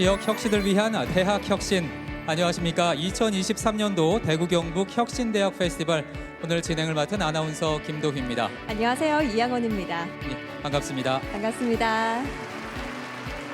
지역 혁신을 위한 대학 혁신. 안녕하십니까. 2023년도 대구 경북 혁신대학 페스티벌 오늘 진행을 맡은 아나운서 김도휘입니다. 안녕하세요. 이양원입니다. 반갑습니다. 반갑습니다.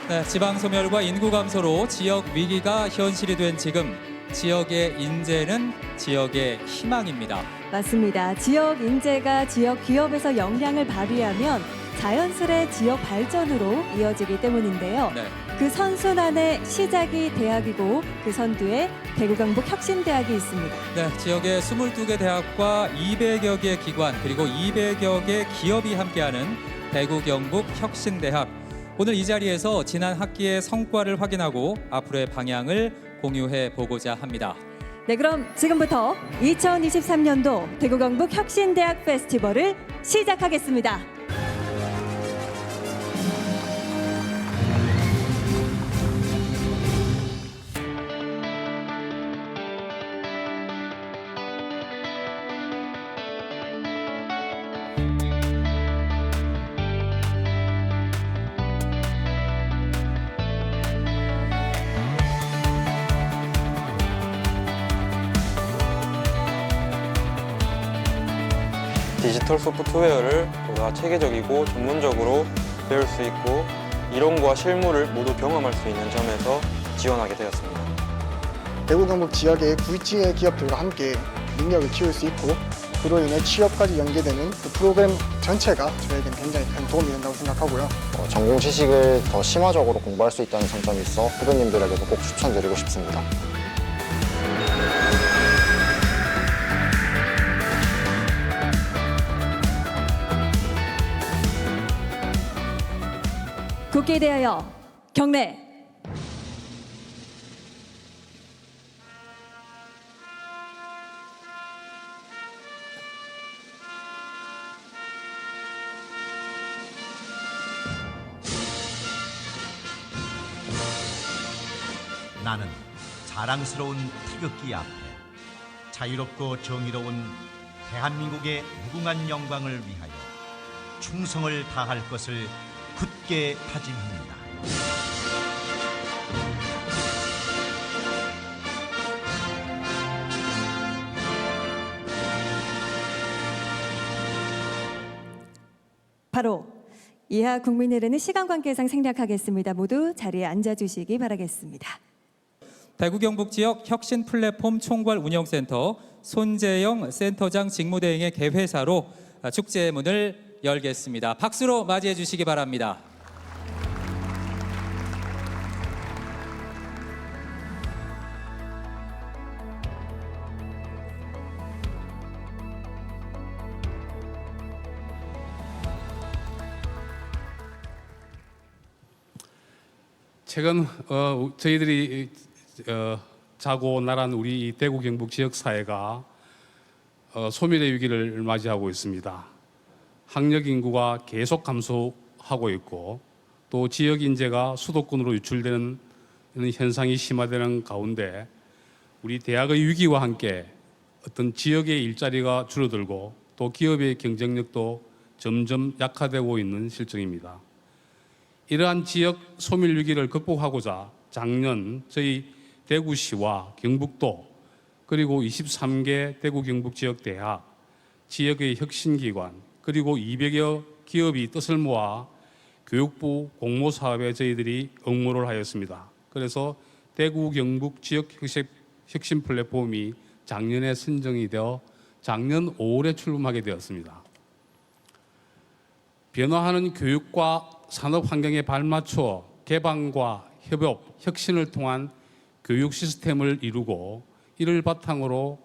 네, 지방 소멸과 인구 감소로 지역 위기가 현실이 된 지금 지역의 인재는 지역의 희망입니다. 맞습니다. 지역 인재가 지역 기업에서 역량을 발휘하면 자연스레 지역 발전으로 이어지기 때문인데요. 네. 그 선순환의 시작이 대학이고 그 선두에 대구 경북 혁신대학이 있습니다. 네, 지역의 22개 대학과 200여 개 기관 그리고 200여 개 기업이 함께하는 대구 경북 혁신대학. 오늘 이 자리에서 지난 학기의 성과를 확인하고 앞으로의 방향을 공유해 보고자 합니다. 네, 그럼 지금부터 2023년도 대구 경북 혁신대학 페스티벌을 시작하겠습니다. 디지털 소프트웨어를 보다 체계적이고 전문적으로 배울 수 있고 이론과 실무를 모두 경험할 수 있는 점에서 지원하게 되었습니다. 대구 경북 지역의 굴지의 기업들과 함께 능력을 키울 수 있고 그로 인해 취업까지 연계되는 그 프로그램 전체가 저에게는 굉장히 큰 도움이 된다고 생각하고요. 전공 지식을 더 심화적으로 공부할 수 있다는 장점이 있어 후배님들에게도 꼭 추천드리고 싶습니다. 국기에 대하여 경례. 나는 자랑스러운 태극기 앞에 자유롭고 정의로운 대한민국의 무궁한 영광을 위하여 충성을 다할 것을 굳게 다짐합니다. 바로 이하 국민의례는 시간 관계상 생략하겠습니다. 모두 자리에 앉아주시기 바라겠습니다. 대구 경북 지역 혁신 플랫폼 총괄 운영센터 손재영 센터장 직무대행의 개회사로 축제의 문을 열겠습니다. 박수로 맞이해 주시기 바랍니다. 최근 저희들이 자고 나란 우리 대구 경북 지역 사회가 소멸의 위기를 맞이하고 있습니다. 학력 인구가 계속 감소하고 있고 또 지역 인재가 수도권으로 유출되는 현상이 심화되는 가운데 우리 대학의 위기와 함께 어떤 지역의 일자리가 줄어들고 또 기업의 경쟁력도 점점 약화되고 있는 실정입니다. 이러한 지역 소멸 위기를 극복하고자 작년 저희 대구시와 경북도 그리고 23개 대구 경북 지역 대학, 지역의 혁신기관 그리고 200여 기업이 뜻을 모아 교육부 공모 사업에 저희들이 응모를 하였습니다. 그래서 대구 경북 지역 혁신 플랫폼이 작년에 선정이 되어 작년 5월에 출범하게 되었습니다. 변화하는 교육과 산업 환경에 발맞춰 개방과 협업, 혁신을 통한 교육 시스템을 이루고 이를 바탕으로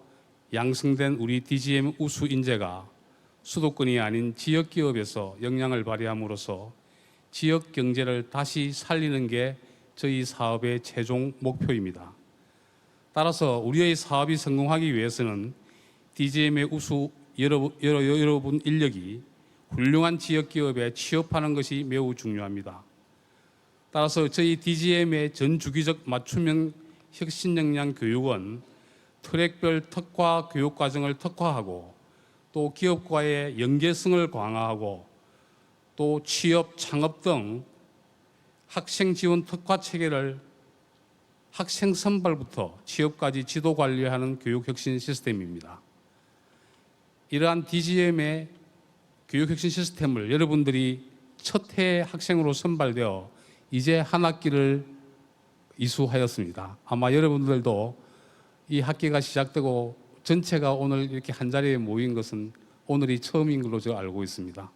양성된 우리 DGM 우수 인재가 수도권이 아닌 지역 기업에서 역량을 발휘함으로써 지역 경제를 다시 살리는 게 저희 사업의 최종 목표입니다. 따라서 우리의 사업이 성공하기 위해서는 DGM의 우수 여러분 인력이 훌륭한 지역 기업에 취업하는 것이 매우 중요합니다. 따라서 저희 DGM의 전 주기적 맞춤형 혁신 역량 교육은 트랙별 특화 교육 과정을 특화하고 또 기업과의 연계성을 강화하고 또 취업, 창업 등 학생 지원 특화 체계를 학생 선발부터 취업까지 지도 관리하는 교육 혁신 시스템입니다. 이러한 DGM의 교육 혁신 시스템을 여러분들이 첫 해 학생으로 선발되어 이제 한 학기를 이수하였습니다. 아마 여러분들도 이 학기가 시작되고 전체가 오늘 이렇게 한 자리에 모인 것은 오늘이 처음인 걸로 제가 알고 있습니다.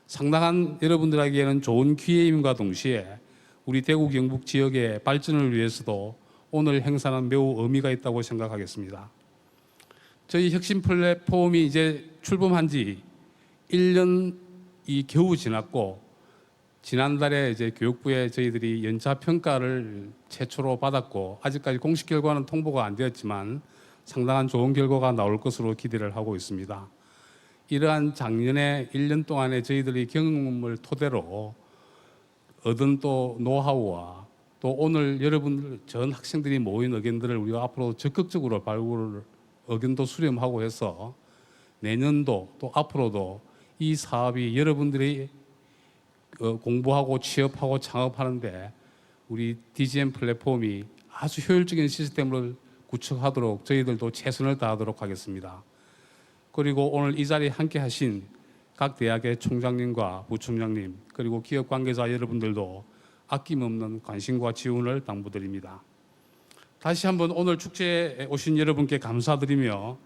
상당한 여러분들에게는 좋은 기회임과 동시에 우리 대구 경북 지역의 발전을 위해서도 오늘 행사는 매우 의미가 있다고 생각하겠습니다. 저희 혁신 플랫폼이 이제 출범한 지 1년이 겨우 지났고, 지난달에 이제 교육부에 저희들이 연차 평가를 최초로 받았고, 아직까지 공식 결과는 통보가 안 되었지만 상당한 좋은 결과가 나올 것으로 기대를 하고 있습니다. 이러한 작년에 1년 동안에 저희들이 경험을 토대로 얻은 또 노하우와 또 오늘 여러분들 전 학생들이 모인 의견들을 우리가 앞으로 적극적으로 발굴을 의견도 수렴하고 해서 내년도 또 앞으로도 이 사업이 여러분들이 공부하고 취업하고 창업하는데 우리 DGM 플랫폼이 아주 효율적인 시스템을 구축하도록 저희들도 최선을 다하도록 하겠습니다. 그리고 오늘 이 자리에 함께 하신 각 대학의 총장님과 부총장님 그리고 기업 관계자 여러분들도 아낌없는 관심과 지원을 당부드립니다. 다시 한번 오늘 축제에 오신 여러분께 감사드리며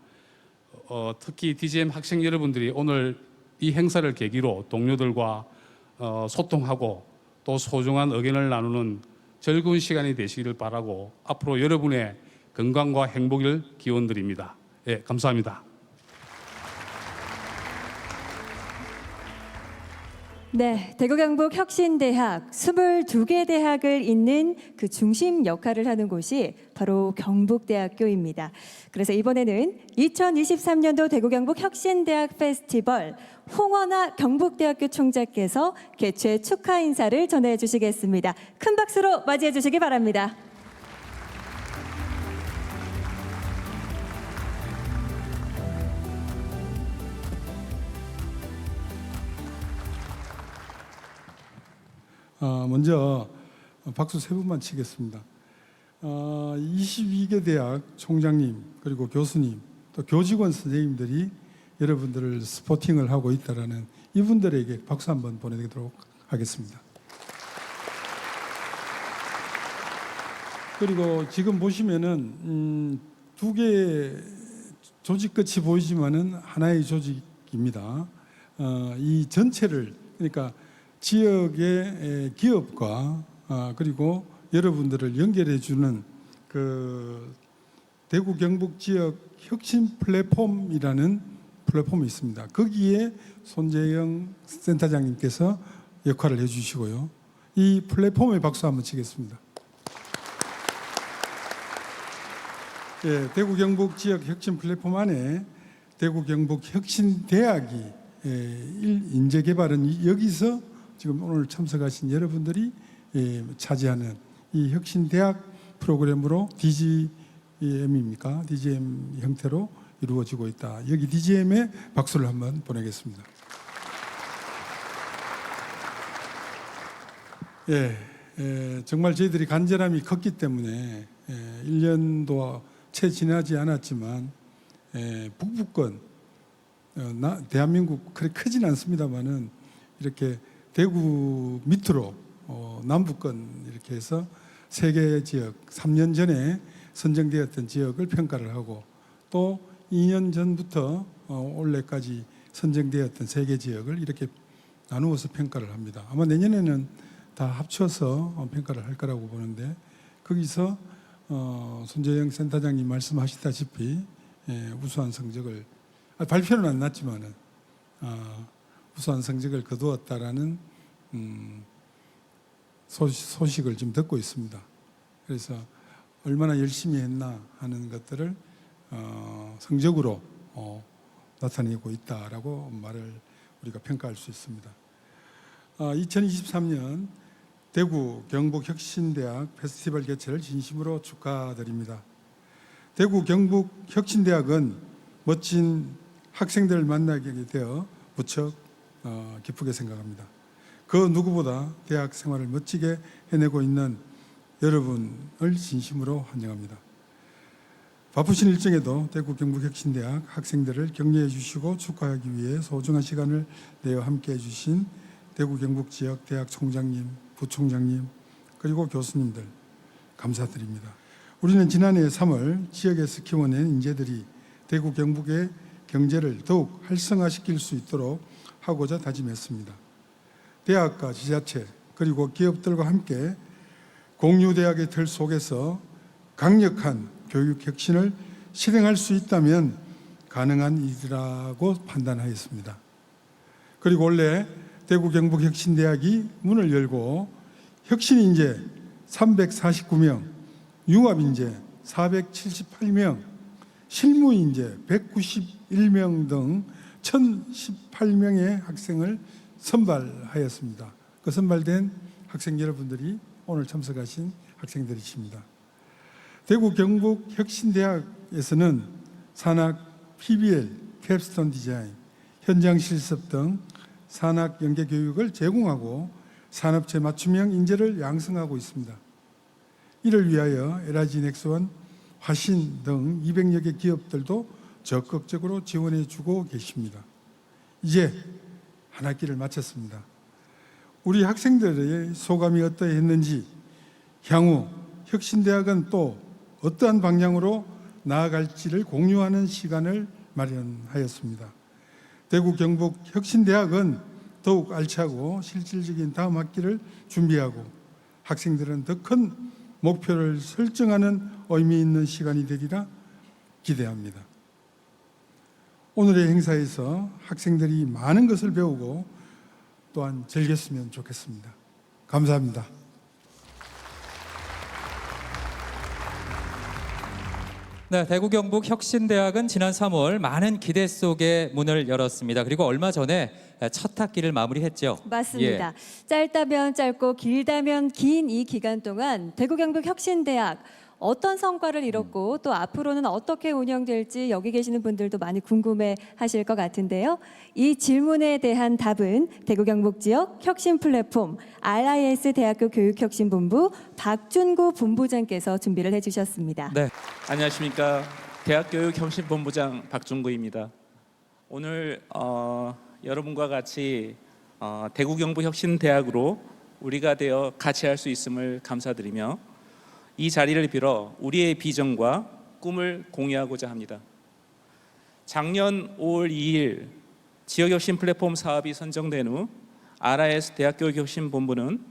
특히 DGM 학생 여러분들이 오늘 이 행사를 계기로 동료들과 소통하고 또 소중한 의견을 나누는 즐거운 시간이 되시기를 바라고 앞으로 여러분의 건강과 행복을 기원드립니다. 예, 감사합니다. 네, 대구경북혁신대학 22개 대학을 잇는 그 중심 역할을 하는 곳이 바로 경북대학교입니다. 그래서 이번에는 2023년도 대구경북혁신대학 페스티벌 홍원하 경북대학교 총장께서 개최 축하 인사를 전해 주시겠습니다. 큰 박수로 맞이해 주시기 바랍니다. 먼저 박수 세 분만 치겠습니다. 22개 대학 총장님 그리고 교수님 또 교직원 선생님들이 여러분들을 스포팅을 하고 있다라는 이분들에게 박수 한번 보내드리도록 하겠습니다. 그리고 지금 보시면은 두 개의 조직 끝이 보이지만은 하나의 조직입니다. 이 전체를 그러니까 지역의 기업과 그리고 여러분들을 연결해 주는 그 대구 경북 지역 혁신 플랫폼이라는 플랫폼이 있습니다. 거기에 손재영 센터장님께서 역할을 해주시고요. 이 플랫폼에 박수 한번 치겠습니다. 예, 대구 경북 지역 혁신 플랫폼 안에 대구 경북 혁신대학이 인재 개발은 여기서 지금 오늘 참석하신 여러분들이 차지하는 이 혁신대학 프로그램으로 DGM입니까? DGM 형태로 이루어지고 있다. 여기 DGM에 박수를 한번 보내겠습니다. 정말 저희들이 간절함이 컸기 때문에 1년도 채 지나지 않았지만 북부권 대한민국 그렇게 크진 않습니다만은 이렇게 대구 밑으로 남부권 이렇게 해서 세 개 지역 3년 전에 선정되었던 지역을 평가를 하고 또 2년 전부터 올해까지 선정되었던 세 개 지역을 이렇게 나누어서 평가를 합니다. 아마 내년에는 다 합쳐서 평가를 할 거라고 보는데 거기서 손재영 센터장님 말씀하시다시피 우수한 성적을 발표는 안 났지만은 우수한 성적을 거두었다라는 소식을 지금 듣고 있습니다. 그래서 얼마나 열심히 했나 하는 것들을 성적으로 나타내고 있다라고 말을 우리가 평가할 수 있습니다. 2023년 대구 경북 혁신대학 페스티벌 개최를 진심으로 축하드립니다. 대구 경북 혁신대학은 멋진 학생들을 만나게 되어 무척 기쁘게 생각합니다. 그 누구보다 대학 생활을 멋지게 해내고 있는 여러분을 진심으로 환영합니다. 바쁘신 일정에도 대구 경북혁신대학 학생들을 격려해 주시고 축하하기 위해 소중한 시간을 내어 함께해 주신 대구 경북 지역 대학 총장님, 부총장님 그리고 교수님들 감사드립니다. 우리는 지난해 3월 지역에서 키워낸 인재들이 대구 경북의 경제를 더욱 활성화시킬 수 있도록 하고자 다짐했습니다. 대학과 지자체 그리고 기업들과 함께 공유대학의 틀 속에서 강력한 교육 혁신을 실행할 수 있다면 가능한 일이라고 판단하였습니다. 그리고 올해 대구 경북혁신대학이 문을 열고 혁신인재 349명, 융합인재 478명, 실무인재 191명 등 1018명의 학생을 선발하였습니다. 그 선발된 학생 여러분들이 오늘 참석하신 학생들이십니다. 대구 경북혁신대학에서는 산학 PBL, 캡스톤 디자인, 현장 실습 등 산학 연계 교육을 제공하고 산업체 맞춤형 인재를 양성하고 있습니다. 이를 위하여 LIG 넥스원, 화신 등 200여 개 기업들도 적극적으로 지원해 주고 계십니다. 이제 한 학기를 마쳤습니다. 우리 학생들의 소감이 어떠했는지, 향후 혁신대학은 또 어떠한 방향으로 나아갈지를 공유하는 시간을 마련하였습니다. 대구 경북 혁신대학은 더욱 알차고 실질적인 다음 학기를 준비하고 학생들은 더 큰 목표를 설정하는 의미 있는 시간이 되리라 기대합니다. 오늘의 행사에서 학생들이 많은 것을 배우고 또한 즐겼으면 좋겠습니다. 감사합니다. 네, 대구 경북 혁신대학은 지난 3월 많은 기대 속에 문을 열었습니다. 그리고 얼마 전에 첫 학기를 마무리했죠. 맞습니다. 짧다면 짧고 길다면 긴 이 기간 동안 대구 경북 혁신대학 어떤 성과를 이뤘고 또 앞으로는 어떻게 운영될지 여기 계시는 분들도 많이 궁금해 하실 것 같은데요. 이 질문에 대한 답은 대구 경북 지역 혁신 플랫폼 RIS 대학교 교육혁신본부 박준구 본부장께서 준비를 해주셨습니다. 네. 안녕하십니까. 대학교육혁신본부장 박준구입니다. 오늘 여러분과 같이 대구 경북 혁신대학으로 우리가 되어 같이 할 수 있음을 감사드리며 이 자리를 빌어 우리의 비전과 꿈을 공유하고자 합니다. 작년 5월 2일 지역혁신 플랫폼 사업이 선정된 후 RIS 대학교육혁신본부는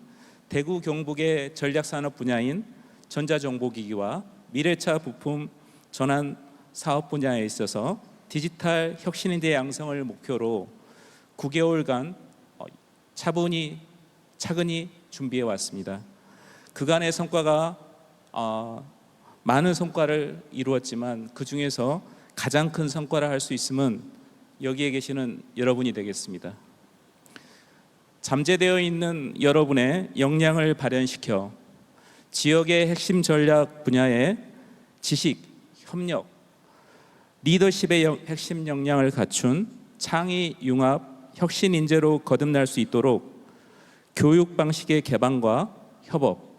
대구 경북의 전략산업 분야인 전자정보기기와 미래차 부품 전환 사업 분야에 있어서 디지털 혁신인재 양성을 목표로 9개월간 차근히 준비해 왔습니다. 그간의 성과가 많은 성과를 이루었지만 그 중에서 가장 큰 성과를 할 수 있음은 여기에 계시는 여러분이 되겠습니다. 잠재되어 있는 여러분의 역량을 발현시켜 지역의 핵심 전략 분야의 지식, 협력, 리더십의 핵심 역량을 갖춘 창의 융합 혁신 인재로 거듭날 수 있도록 교육 방식의 개방과 협업,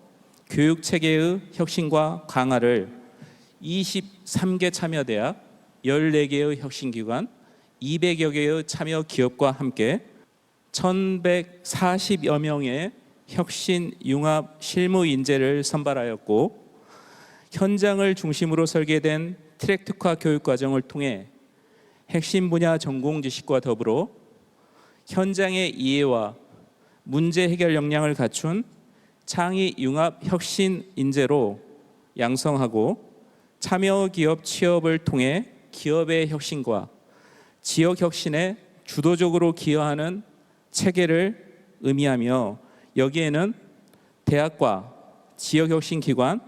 교육 체계의 혁신과 강화를 23개 참여대학, 14개의 혁신기관, 200여 개의 참여 기업과 함께 1140여 명의 혁신 융합 실무 인재를 선발하였고 현장을 중심으로 설계된 트랙 특화 교육 과정을 통해 핵심 분야 전공 지식과 더불어 현장의 이해와 문제 해결 역량을 갖춘 창의 융합 혁신 인재로 양성하고 참여 기업 취업을 통해 기업의 혁신과 지역 혁신에 주도적으로 기여하는 체계를 의미하며 여기에는 대학과 지역 혁신 기관,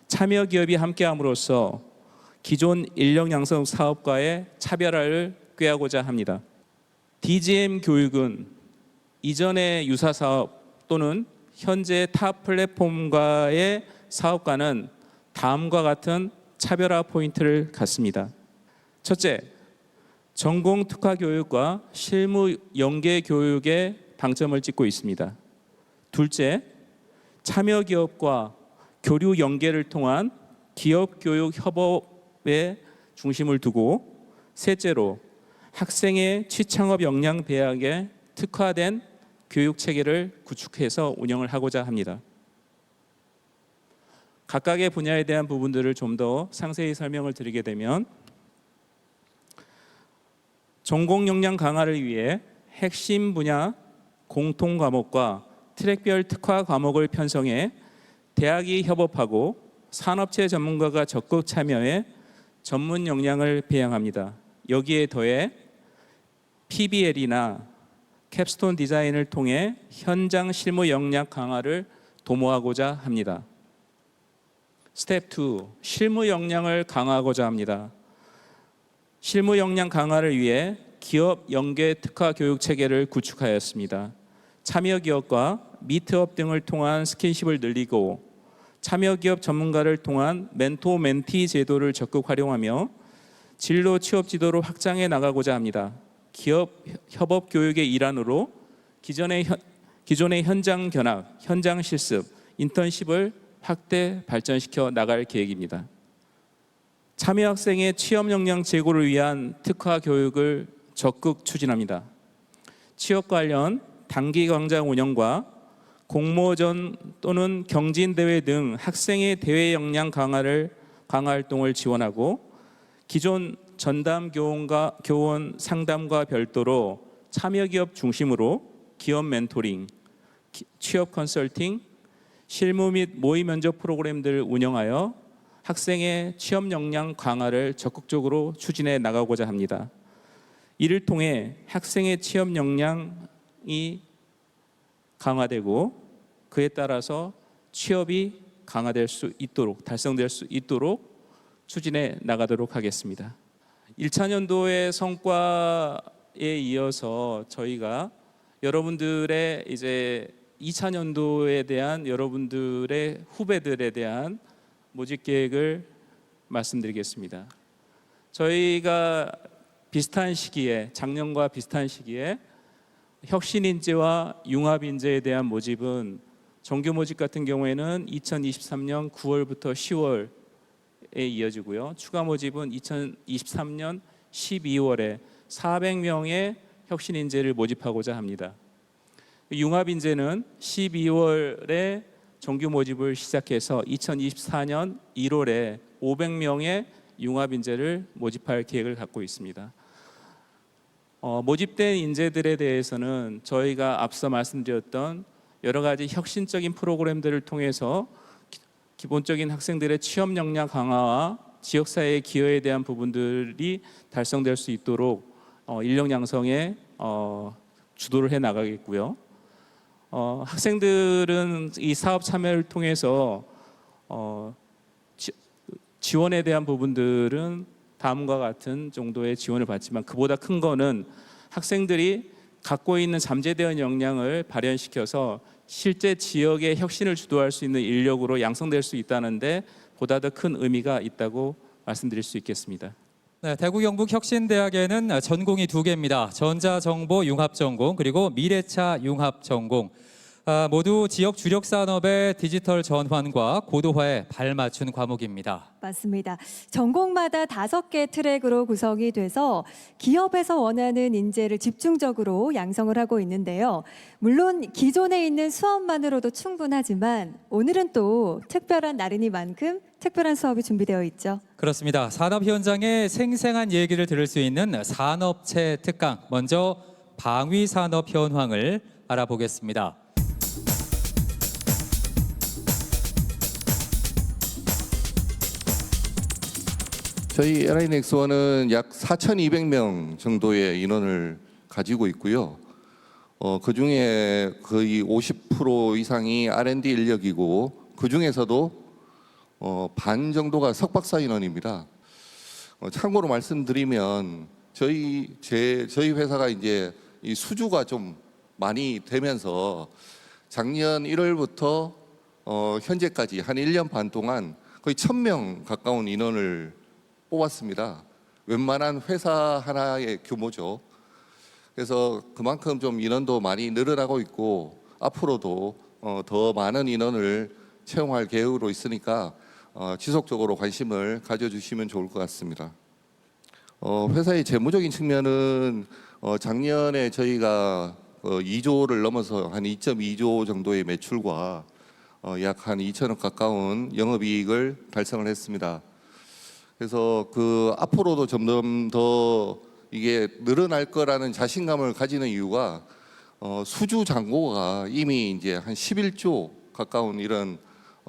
참여 기업이 함께함으로써 기존 인력 양성 사업과의 차별화를 꾀하고자 합니다. DGM 교육은 이전의 유사 사업 또는 현재 타 플랫폼과의 사업과는 다음과 같은 차별화 포인트를 갖습니다. 첫째, 전공 특화 교육과 실무 연계 교육에 방점을 찍고 있습니다. 둘째, 참여 기업과 교류 연계를 통한 기업 교육 협업에 중심을 두고, 셋째로 학생의 취창업 역량 배양에 특화된 교육 체계를 구축해서 운영을 하고자 합니다. 각각의 분야에 대한 부분들을 좀 더 상세히 설명을 드리게 되면, 전공 역량 강화를 위해 핵심 분야 공통 과목과 트랙별 특화 과목을 편성해 대학이 협업하고 산업체 전문가가 적극 참여해 전문 역량을 배양합니다. 여기에 더해 PBL이나 캡스톤 디자인을 통해 현장 실무 역량 강화를 도모하고자 합니다. 스텝 2, 실무 역량을 강화하고자 합니다. 실무 역량 강화를 위해 기업 연계 특화 교육 체계를 구축하였습니다. 참여 기업과 미트업 등을 통한 스킨십을 늘리고, 참여 기업 전문가를 통한 멘토 멘티 제도를 적극 활용하며 진로 취업 지도를 확장해 나가고자 합니다. 기업 협업 교육의 일환으로 기존의 현장 견학, 현장 실습, 인턴십을 확대 발전시켜 나갈 계획입니다. 참여 학생의 취업 역량 제고를 위한 특화 교육을 적극 추진합니다. 취업 관련 단기 광장 운영과 공모전 또는 경진대회 등 학생의 대외 역량 강화 활동을 지원하고, 기존 전담 교원 상담과 별도로 참여 기업 중심으로 기업 멘토링, 취업 컨설팅, 실무 및 모의 면접 프로그램들을 운영하여 학생의 취업 역량 강화를 적극적으로 추진해 나가고자 합니다. 이를 통해 학생의 취업 역량이 강화되고 그에 따라서 취업이 강화될 수 있도록, 달성될 수 있도록 추진해 나가도록 하겠습니다. 1차 년도의 성과에 이어서 저희가 여러분들의 이제 2차 년도에 대한 여러분들의 후배들에 대한 모집 계획을 말씀드리겠습니다. 저희가 비슷한 시기에, 작년과 비슷한 시기에 혁신인재와 융합인재에 대한 모집은 정규 모집 같은 경우에는 2023년 9월부터 10월에 이어지고요. 추가 모집은 2023년 12월에 400명의 혁신인재를 모집하고자 합니다. 융합인재는 12월에 정규 모집을 시작해서 2024년 1월에 500명의 융합인재를 모집할 계획을 갖고 있습니다. 모집된 인재들에 대해서는 저희가 앞서 말씀드렸던 여러 가지 혁신적인 프로그램들을 통해서 기본적인 학생들의 취업 역량 강화와 지역사회의 기여에 대한 부분들이 달성될 수 있도록 인력 양성에 주도를 해 나가겠고요. 학생들은 이 사업 참여를 통해서 지원에 대한 부분들은 다음과 같은 정도의 지원을 받지만, 그보다 큰 거는 학생들이 갖고 있는 잠재되어 역량을 발현시켜서 실제 지역의 혁신을 주도할 수 있는 인력으로 양성될 수 있다는데 보다 더 큰 의미가 있다고 말씀드릴 수 있겠습니다. 네, 대구 경북 혁신대학에는 전공이 2개입니다. 전자정보 융합전공 그리고 미래차 융합전공. 모두 지역 주력 산업의 디지털 전환과 고도화에 발맞춘 과목입니다. 맞습니다. 전공마다 5개 트랙으로 구성이 돼서 기업에서 원하는 인재를 집중적으로 양성을 하고 있는데요. 물론 기존에 있는 수업만으로도 충분하지만 오늘은 또 특별한 날이니만큼 특별한 수업이 준비되어 있죠. 그렇습니다. 산업 현장의 생생한 얘기를 들을 수 있는 산업체 특강. 먼저 방위 산업 현황을 알아보겠습니다. 저희 LINX1은 약 4,200명 정도의 인원을 가지고 있고요. 그중에 거의 50% 이상이 R&D 인력이고, 그중에서도 반 정도가 석박사 인원입니다. 참고로 말씀드리면 저희 회사가 이제 이 수주가 좀 많이 되면서 작년 1월부터 현재까지 한 1년 반 동안 거의 1,000명 가까운 인원을 뽑았습니다. 웬만한 회사 하나의 규모죠. 그래서 그만큼 좀 인원도 많이 늘어나고 있고, 앞으로도 더 많은 인원을 채용할 계획으로 있으니까 지속적으로 관심을 가져주시면 좋을 것 같습니다. 회사의 재무적인 측면은 작년에 저희가 2조를 넘어서 한 2.2조 정도의 매출과 약 한 2천억 가까운 영업이익을 달성을 했습니다. 그래서 앞으로도 점점 더 이게 늘어날 거라는 자신감을 가지는 이유가 수주 잔고가 이미 이제 한 11조 가까운 이런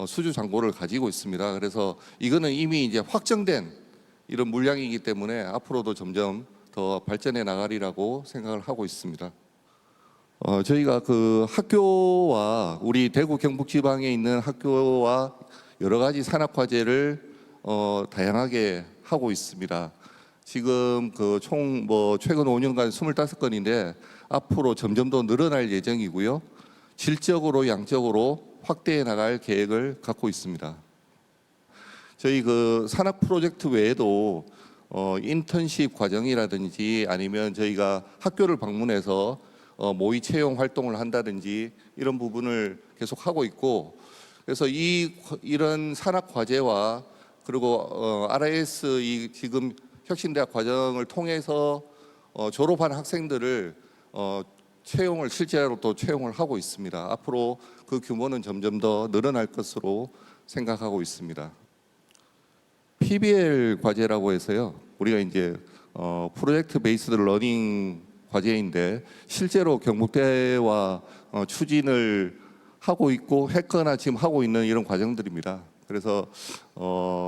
수주 잔고를 가지고 있습니다. 그래서 이거는 이미 이제 확정된 이런 물량이기 때문에 앞으로도 점점 더 발전해 나가리라고 생각을 하고 있습니다. 저희가 학교와 우리 대구 경북 지방에 있는 학교와 여러 가지 산업 과제를 다양하게 하고 있습니다. 지금 총 최근 5년간 25건인데 앞으로 점점 더 늘어날 예정이고요. 질적으로 양적으로 확대해 나갈 계획을 갖고 있습니다. 저희 산학 프로젝트 외에도 인턴십 과정이라든지 아니면 저희가 학교를 방문해서 모의 채용 활동을 한다든지 이런 부분을 계속 하고 있고, 그래서 이런 산학 과제와 그리고 RIS 지금 혁신대학 과정을 통해서 졸업한 학생들을 채용을 실제로 또 채용을 하고 있습니다. 앞으로 그 규모는 점점 더 늘어날 것으로 생각하고 있습니다. PBL 과제라고 해서요. 우리가 이제 프로젝트 베이스드 러닝 과제인데 실제로 경북대와 추진을 하고 있고 했거나 지금 하고 있는 이런 과정들입니다. 그래서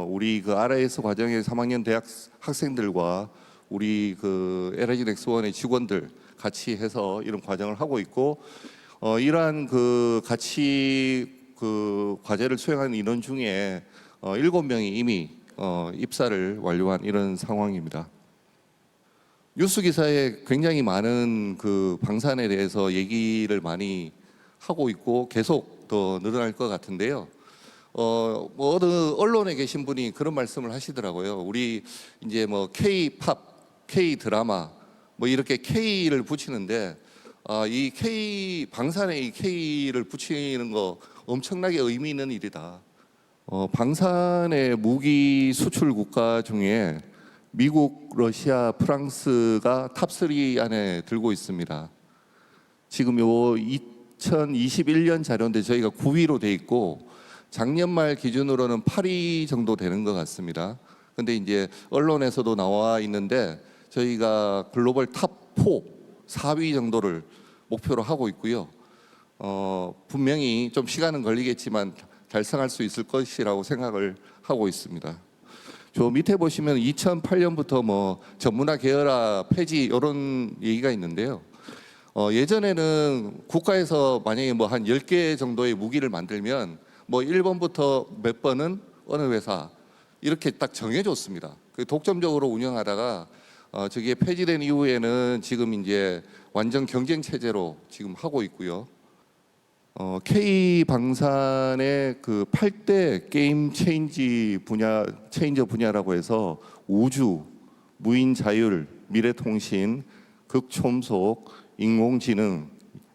우리 RIS 과정의 3학년 대학 학생들과 우리 LIG 넥스원의 직원들 같이 해서 이런 과정을 하고 있고, 이러한 같이 과제를 수행하는 인원 중에 7명이 이미 입사를 완료한 이런 상황입니다. 뉴스 기사에 굉장히 많은 방산에 대해서 얘기를 많이 하고 있고 계속 더 늘어날 것 같은데요. 어느 언론에 계신 분이 그런 말씀을 하시더라고요. 우리 이제 K-팝, K-드라마 이렇게 K를 붙이는데 이 K 방산에 이 K를 붙이는 거 엄청나게 의미 있는 일이다. 방산의 무기 수출 국가 중에 미국, 러시아, 프랑스가 탑3 안에 들고 있습니다. 지금 요 2021년 자료인데 저희가 9위로 돼 있고 작년 말 기준으로는 8위 정도 되는 것 같습니다. 근데 이제 언론에서도 나와 있는데 저희가 글로벌 탑4, 4위 정도를 목표로 하고 있고요. 분명히 좀 시간은 걸리겠지만 달성할 수 있을 것이라고 생각을 하고 있습니다. 저 밑에 보시면 2008년부터 전문화 계열화 폐지 이런 얘기가 있는데요. 예전에는 국가에서 만약에 한 10개 정도의 무기를 만들면 1번부터 몇 번은 어느 회사 이렇게 딱 정해줬습니다. 독점적으로 운영하다가 저게 폐지된 이후에는 지금 이제 완전 경쟁 체제로 지금 하고 있고요. K 방산의 8대 게임 체인저 분야라고 해서 우주, 무인 자율, 미래통신, 극초음속, 인공지능,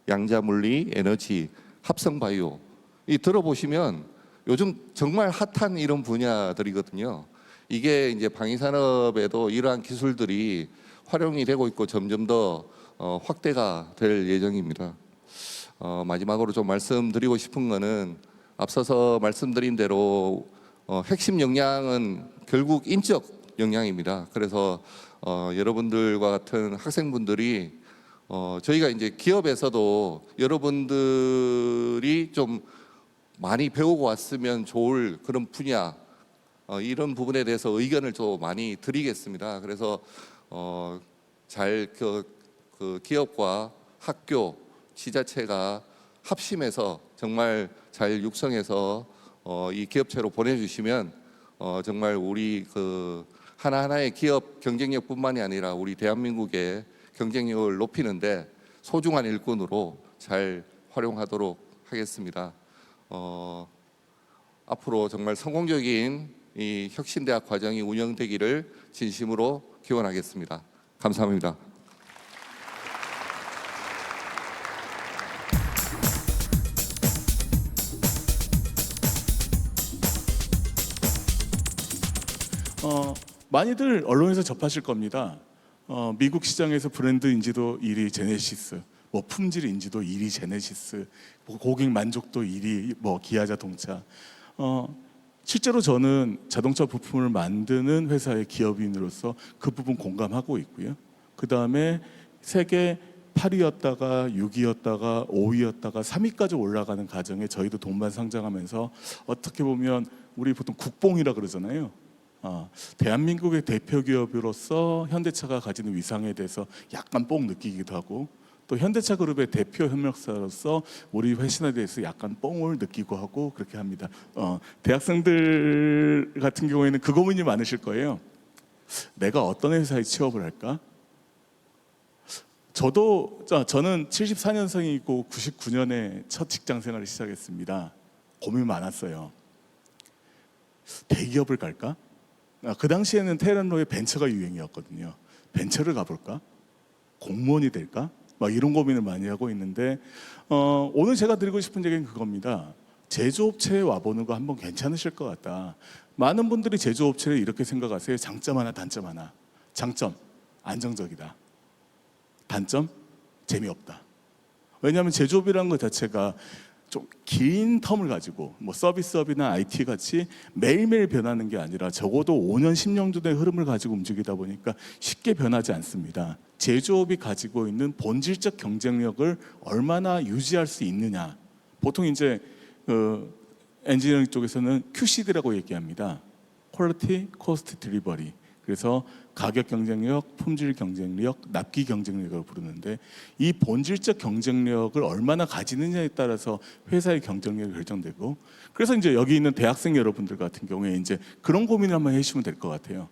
양자물리, 에너지, 합성바이오. 이 들어보시면 요즘 정말 핫한 이런 분야들이거든요. 이게 이제 방위산업에도 이러한 기술들이 활용이 되고 있고 점점 더 확대가 될 예정입니다. 마지막으로 좀 말씀드리고 싶은 거는 앞서서 말씀드린 대로 핵심 역량은 결국 인적 역량입니다. 그래서 여러분들과 같은 학생분들이 저희가 이제 기업에서도 여러분들이 좀 많이 배우고 왔으면 좋을 그런 분야 이런 부분에 대해서 의견을 좀 많이 드리겠습니다. 그래서 잘 기업과 학교 지자체가 합심해서 정말 잘 육성해서 이 기업체로 보내주시면 정말 우리 하나하나의 기업 경쟁력뿐만이 아니라 우리 대한민국의 경쟁력을 높이는데 소중한 일꾼으로 잘 활용하도록 하겠습니다. 앞으로 정말 성공적인 이 혁신대학 과정이 운영되기를 진심으로 기원하겠습니다. 감사합니다. 많이들 언론에서 접하실 겁니다. 미국 시장에서 브랜드 인지도 1위 제네시스, 뭐 품질 인지도 1위 제네시스, 뭐 고객 만족도 1위 뭐 기아 자동차. 실제로 저는 자동차 부품을 만드는 회사의 기업인으로서 그 부분 공감하고 있고요. 그 다음에 세계 8위였다가 6위였다가 5위였다가 3위까지 올라가는 과정에 저희도 동반 상장하면서 어떻게 보면 우리 보통 국뽕이라 그러잖아요. 대한민국의 대표 기업으로서 현대차가 가지는 위상에 대해서 약간 뽕 느끼기도 하고, 또 현대차 그룹의 대표 협력사로서 우리 회사에 대해서 약간 뽕을 느끼고 하고 그렇게 합니다. 대학생들 같은 경우에는 그 고민이 많으실 거예요. 내가 어떤 회사에 취업을 할까? 저는 74년생이고 99년에 첫 직장 생활을 시작했습니다. 고민 많았어요. 대기업을 갈까? 그 당시에는 테헤란로에 벤처가 유행이었거든요. 벤처를 가볼까? 공무원이 될까? 막 이런 고민을 많이 하고 있는데 오늘 제가 드리고 싶은 얘기는 그겁니다. 제조업체에 와보는 거 한번 괜찮으실 것 같다. 많은 분들이 제조업체를 이렇게 생각하세요. 장점 하나, 단점 하나. 장점, 안정적이다. 단점, 재미없다. 왜냐하면 제조업이라는 것 자체가 좀 긴 텀을 가지고 뭐 서비스업이나 IT 같이 매일매일 변하는 게 아니라 적어도 5년, 10년 정도의 흐름을 가지고 움직이다 보니까 쉽게 변하지 않습니다. 제조업이 가지고 있는 본질적 경쟁력을 얼마나 유지할 수 있느냐. 보통 이제 엔지니어링 쪽에서는 QCD라고 얘기합니다. Quality, Cost, Delivery. 그래서 가격 경쟁력, 품질 경쟁력, 납기 경쟁력을 부르는데 이 본질적 경쟁력을 얼마나 가지느냐에 따라서 회사의 경쟁력이 결정되고, 그래서 이제 여기 있는 대학생 여러분들 같은 경우에 이제 그런 고민을 한번 해주시면 될 것 같아요.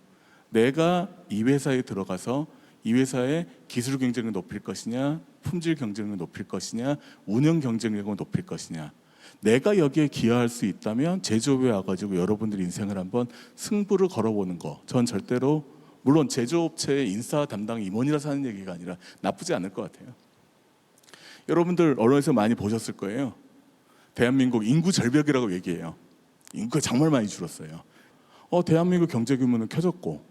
내가 이 회사에 들어가서 이 회사의 기술 경쟁력을 높일 것이냐, 품질 경쟁력을 높일 것이냐, 운영 경쟁력을 높일 것이냐. 내가 여기에 기여할 수 있다면 제조업에 와가지고 여러분들의 인생을 한번 승부를 걸어보는 거. 전 절대로, 물론 제조업체의 인사 담당 임원이라서 하는 얘기가 아니라 나쁘지 않을 것 같아요. 여러분들 언론에서 많이 보셨을 거예요. 대한민국 인구 절벽이라고 얘기해요. 인구가 정말 많이 줄었어요. 대한민국 경제 규모는 켜졌고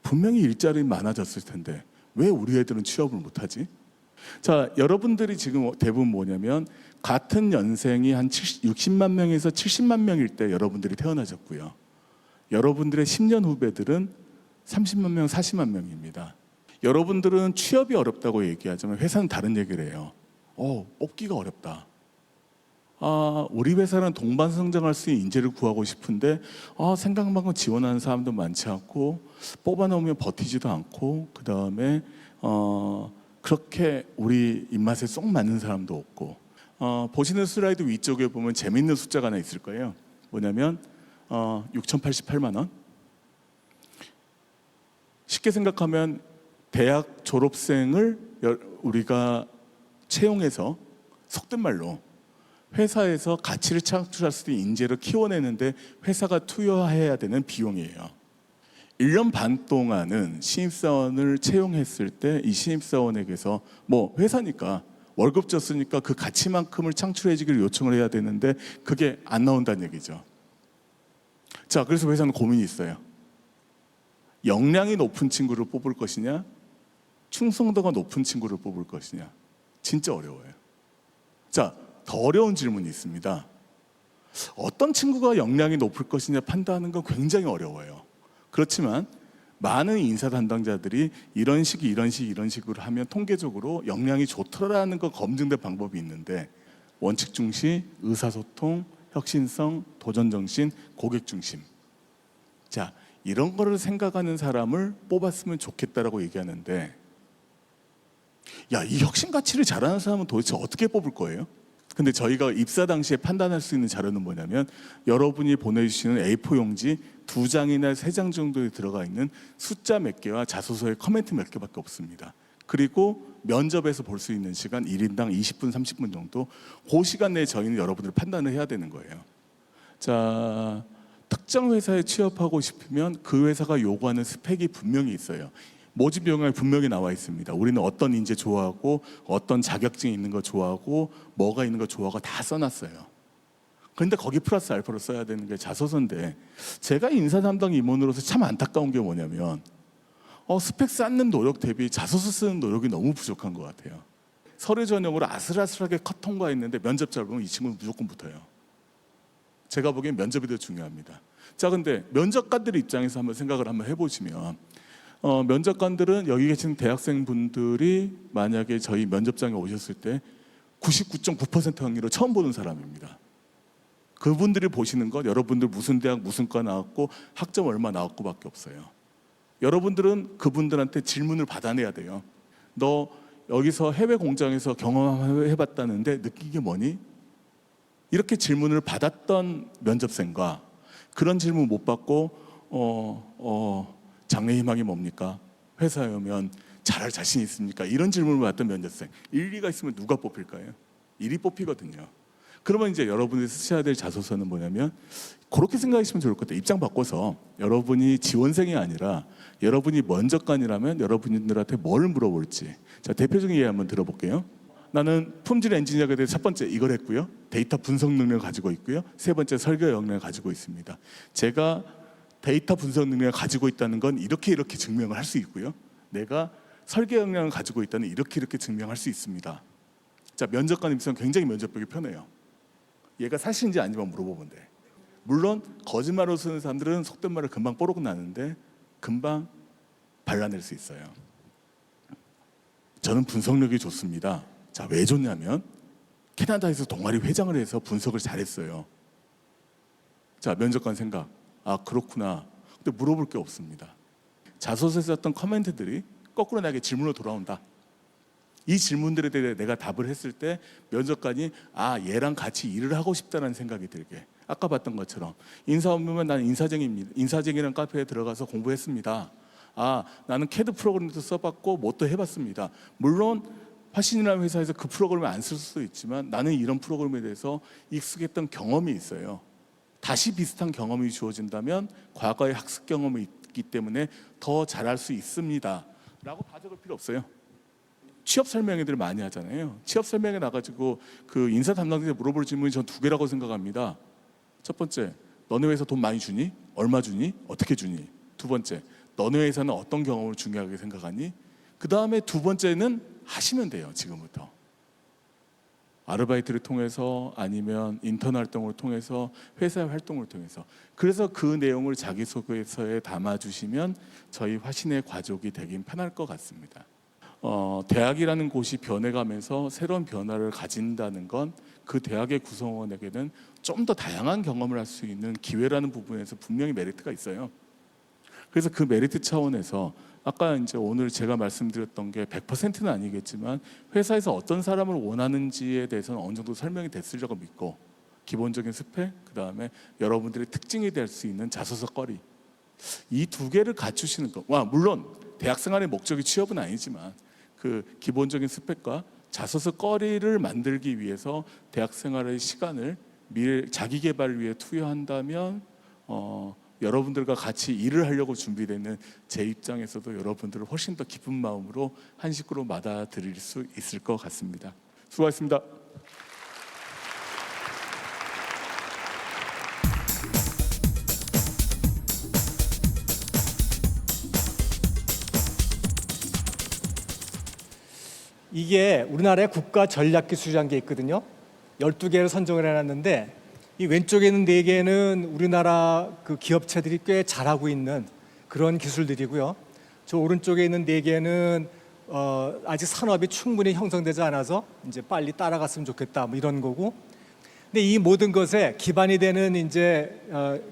분명히 일자리는 많아졌을 텐데 왜 우리 애들은 취업을 못하지? 자, 여러분들이 지금 대부분 뭐냐면 같은 연생이 한 60만 명에서 70만 명일 때 여러분들이 태어나셨고요. 여러분들의 10년 후배들은 30만 명, 40만 명입니다. 여러분들은 취업이 어렵다고 얘기하지만 회사는 다른 얘기를 해요. 뽑기가 어렵다. 우리 회사는 동반 성장할 수 있는 인재를 구하고 싶은데 생각만큼 지원하는 사람도 많지 않고 뽑아놓으면 버티지도 않고, 그 다음에 그렇게 우리 입맛에 쏙 맞는 사람도 없고. 보시는 슬라이드 위쪽에 보면 재밌는 숫자가 하나 있을 거예요. 뭐냐면 6,088만 원. 쉽게 생각하면 대학 졸업생을 우리가 채용해서 속된 말로 회사에서 가치를 창출할 수 있는 인재를 키워내는데 회사가 투여해야 되는 비용이에요. 1년 반 동안은 신입사원을 채용했을 때 이 신입사원에게서 뭐 회사니까 월급 줬으니까 그 가치만큼을 창출해 주기를 요청을 해야 되는데 그게 안 나온다는 얘기죠. 자, 그래서 회사는 고민이 있어요. 역량이 높은 친구를 뽑을 것이냐, 충성도가 높은 친구를 뽑을 것이냐. 진짜 어려워요. 자, 더 어려운 질문이 있습니다. 어떤 친구가 역량이 높을 것이냐 판단하는 건 굉장히 어려워요. 그렇지만 많은 인사 담당자들이 이런 식으로 하면 통계적으로 역량이 좋더라는 거 검증된 방법이 있는데, 원칙 중시, 의사소통, 혁신성, 도전정신, 고객중심. 자, 이런 거를 생각하는 사람을 뽑았으면 좋겠다라고 얘기하는데, 야, 이 혁신 가치를 잘하는 사람은 도대체 어떻게 뽑을 거예요? 근데 저희가 입사 당시에 판단할 수 있는 자료는 뭐냐면 여러분이 보내주시는 A4 용지 2장이나 3장 정도에 들어가 있는 숫자 몇 개와 자소서의 커멘트 몇 개밖에 없습니다. 그리고 면접에서 볼 수 있는 시간 1인당 20분, 30분 정도, 그 시간 내에 저희는 여러분들 판단을 해야 되는 거예요. 자, 특정 회사에 취업하고 싶으면 그 회사가 요구하는 스펙이 분명히 있어요. 모집 영역에 분명히 나와 있습니다. 우리는 어떤 인재 좋아하고 어떤 자격증이 있는 거 좋아하고 뭐가 있는 거 좋아하고 다 써놨어요. 근데 거기 플러스 알파로 써야 되는 게 자소서인데 제가 인사 담당 임원으로서 참 안타까운 게 뭐냐면 스펙 쌓는 노력 대비 자소서 쓰는 노력이 너무 부족한 것 같아요. 서류 전형으로 아슬아슬하게 컷 통과했는데 면접 잘 보면 이 친구는 무조건 붙어요. 제가 보기엔 면접이 더 중요합니다. 자, 근데 면접관들 입장에서 한번 생각을 한번 해보시면 면접관들은 여기 계신 대학생분들이 만약에 저희 면접장에 오셨을 때 99.9% 확률로 처음 보는 사람입니다. 그분들이 보시는 건 여러분들 무슨 대학 무슨 과 나왔고 학점 얼마 나왔고 밖에 없어요. 여러분들은 그분들한테 질문을 받아내야 돼요. 너 여기서 해외 공장에서 경험해봤다는데 느낀 게 뭐니? 이렇게 질문을 받았던 면접생과 그런 질문 못 받고 장래 희망이 뭡니까? 회사에 오면 잘할 자신 있습니까? 이런 질문을 받았던 면접생, 일리가 있으면 누가 뽑힐까요? 일이 뽑히거든요. 그러면 이제 여러분이 쓰셔야 될 자소서는 뭐냐면 그렇게 생각하시면 좋을 것 같아요. 입장 바꿔서 여러분이 지원생이 아니라 여러분이 면접관이라면 여러분들한테 뭘 물어볼지. 자, 대표적인 예를 한번 들어볼게요. 나는 품질 엔지니어가 돼서 첫 번째 이걸 했고요. 데이터 분석 능력을 가지고 있고요. 세 번째 설계 역량을 가지고 있습니다. 제가 데이터 분석 능력을 가지고 있다는 건 이렇게 증명을 할 수 있고요. 내가 설계 역량을 가지고 있다는 이렇게 증명할 수 있습니다. 자, 면접관 입장에서 굉장히 면접 보기 편해요. 얘가 사실인지 아닌지만 물어보면 돼. 물론 거짓말로 쓰는 사람들은 속된 말을 금방 뽀록 나는데 금방 발라낼 수 있어요. 저는 분석력이 좋습니다. 자, 왜 좋냐면 캐나다에서 동아리 회장을 해서 분석을 잘했어요. 자, 면접관 생각. 아, 그렇구나. 근데 물어볼 게 없습니다. 자소서에 썼던 커멘트들이 거꾸로 나에게 질문으로 돌아온다. 이 질문들에 대해 내가 답을 했을 때 면접관이 얘랑 같이 일을 하고 싶다는 생각이 들게. 아까 봤던 것처럼 인사 업무면 나는 인사쟁이입니다. 인사쟁이라는 카페에 들어가서 공부했습니다. 나는 캐드 프로그램도 써봤고 뭣도 해봤습니다. 물론 화신이라는 회사에서 그 프로그램을 안 쓸 수도 있지만 나는 이런 프로그램에 대해서 익숙했던 경험이 있어요. 다시 비슷한 경험이 주어진다면 과거의 학습 경험이 있기 때문에 더 잘할 수 있습니다. 라고 다 적을 필요 없어요. 취업 설명회들 많이 하잖아요. 취업 설명회 나가지고 그 인사 담당자한테 물어볼 질문이 전 두 개라고 생각합니다. 첫 번째, 너네 회사 돈 많이 주니? 얼마 주니? 어떻게 주니? 두 번째, 너네 회사는 어떤 경험을 중요하게 생각하니? 그 다음에 두 번째는 하시면 돼요. 지금부터. 아르바이트를 통해서 아니면 인턴 활동을 통해서 회사의 활동을 통해서 그래서 그 내용을 자기소개서에 담아주시면 저희 화신의 가족이 되긴 편할 것 같습니다. 대학이라는 곳이 변해가면서 새로운 변화를 가진다는 건 그 대학의 구성원에게는 좀 더 다양한 경험을 할 수 있는 기회라는 부분에서 분명히 메리트가 있어요. 그래서 그 메리트 차원에서 아까 이제 오늘 제가 말씀드렸던 게 100%는 아니겠지만 회사에서 어떤 사람을 원하는지에 대해서는 어느 정도 설명이 됐으리라고 믿고 기본적인 스펙, 그 다음에 여러분들의 특징이 될 수 있는 자소서거리 이 두 개를 갖추시는 것. 물론 대학생활의 목적이 취업은 아니지만 그 기본적인 스펙과 자소서거리를 만들기 위해서 대학생활의 시간을 자기 개발을 위해 투여한다면 여러분들과 같이 일을 하려고 준비되는 제 입장에서도 여러분들을 훨씬 더 기쁜 마음으로 한 식구로 받아들일 수 있을 것 같습니다. 수고하셨습니다. 이게 우리나라의 국가 전략 기술이라는 게 있거든요. 12개를 선정을 해놨는데 이 왼쪽에 있는 4개는 우리나라 그 기업체들이 꽤 잘하고 있는 그런 기술들이고요. 저 오른쪽에 있는 4개는 아직 산업이 충분히 형성되지 않아서 이제 빨리 따라갔으면 좋겠다 뭐 이런 거고. 근데 이 모든 것에 기반이 되는 이제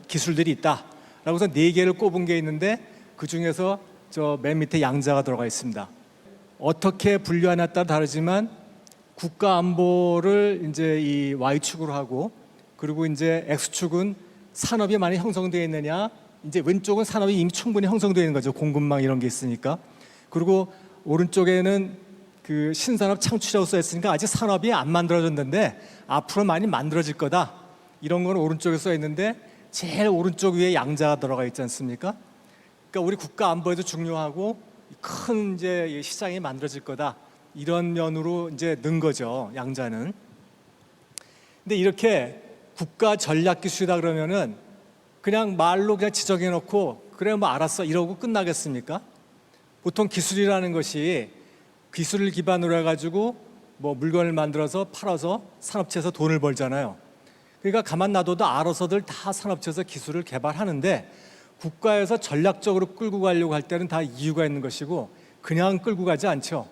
기술들이 있다라고 해서 4개를 꼽은 게 있는데 그 중에서 저 맨 밑에 양자가 들어가 있습니다. 어떻게 분류하냐에 따라 다르지만 국가 안보를 이제 이 Y축으로 하고 그리고 이제 X축은 산업이 많이 형성되어 있느냐, 이제 왼쪽은 산업이 이미 충분히 형성되어 있는 거죠. 공급망 이런 게 있으니까. 그리고 오른쪽에는 그 신산업 창출이라고 써 있으니까 아직 산업이 안 만들어졌는데 앞으로 많이 만들어질 거다. 이런 건 오른쪽에 써 있는데 제일 오른쪽 위에 양자가 들어가 있지 않습니까? 그러니까 우리 국가 안보에도 중요하고 큰 이제 시장이 만들어질 거다. 이런 면으로 이제 넣은 거죠. 양자는. 근데 이렇게 국가 전략 기술이다 그러면은 그냥 말로 그냥 지정해 놓고 그래 뭐 알았어 이러고 끝나겠습니까? 보통 기술이라는 것이 기술을 기반으로 해가지고 뭐 물건을 만들어서 팔아서 산업체에서 돈을 벌잖아요. 그러니까 가만 놔둬도 알아서들 다 산업체에서 기술을 개발하는데 국가에서 전략적으로 끌고 가려고 할 때는 다 이유가 있는 것이고 그냥 끌고 가지 않죠.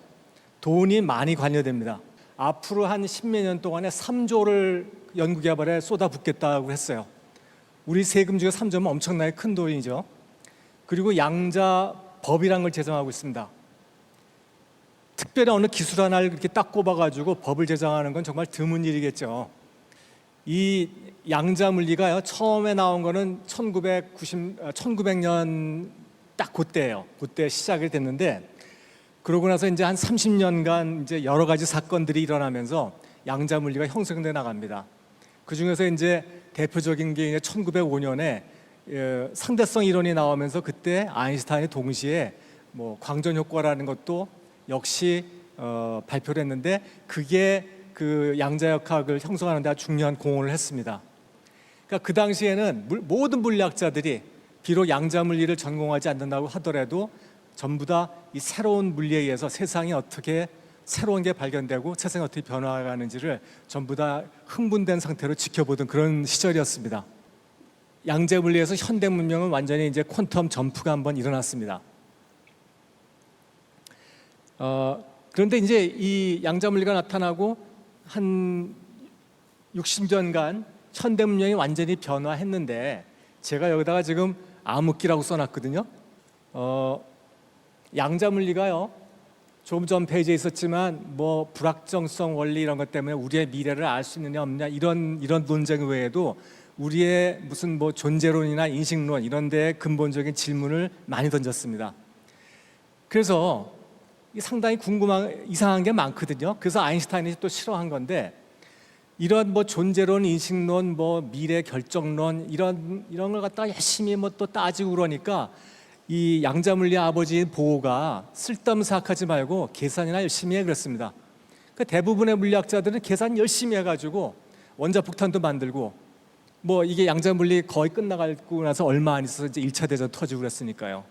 돈이 많이 관여됩니다. 앞으로 한 10몇 년 동안에 3조를 연구개발에 쏟아붓겠다고 했어요. 우리 세금 중에 3조면 엄청나게 큰 돈이죠. 그리고 양자법이라는 걸 제정하고 있습니다. 특별히 어느 기술 하나를 이렇게 딱 꼽아가지고 법을 제정하는 건 정말 드문 일이겠죠. 이 양자 물리가요, 처음에 나온 거는 1900년 딱 그때예요. 그때 시작이 됐는데 그러고 나서 이제 한 30년간 이제 여러 가지 사건들이 일어나면서 양자 물리가 형성돼 나갑니다. 그 중에서 이제 대표적인 게 1905년에 상대성 이론이 나오면서 그때 아인슈타인이 동시에 뭐 광전 효과라는 것도 역시 발표를 했는데 그게 그 양자역학을 형성하는 데 아주 중요한 공헌을 했습니다. 그러니까 그 당시에는 모든 물리학자들이 비록 양자물리를 전공하지 않는다고 하더라도 전부 다 이 새로운 물리에 의해서 세상이 어떻게 새로운 게 발견되고 세상이 어떻게 변화하는지를 전부 다 흥분된 상태로 지켜보던 그런 시절이었습니다. 양자물리에서 현대 문명은 완전히 이제 퀀텀 점프가 한번 일어났습니다. 그런데 이제 이 양자물리가 나타나고 한 60년간 현대 문명이 완전히 변화했는데 제가 여기다가 지금 암흑기라고 써놨거든요. 양자물리가요, 조금 전 페이지에 있었지만 뭐 불확정성 원리 이런 것 때문에 우리의 미래를 알 수 있느냐 없느냐 이런 논쟁 외에도 우리의 무슨 뭐 존재론이나 인식론 이런 데 근본적인 질문을 많이 던졌습니다. 그래서 상당히 이상한 게 많거든요. 그래서 아인슈타인이 또 싫어한 건데 이런 뭐 존재론, 인식론, 뭐 미래 결정론 이런 걸 갖다가 열심히 뭐 또 따지고 그러니까 이 양자물리 아버지인 보호가 쓸데없는 생각하지 말고 계산이나 열심히 해 그랬습니다. 그러니까 대부분의 물리학자들은 계산 열심히 해가지고 원자폭탄도 만들고 뭐 이게 양자물리 거의 끝나가고 나서 얼마 안 있어서 이제 1차 대전 터지고 그랬으니까요.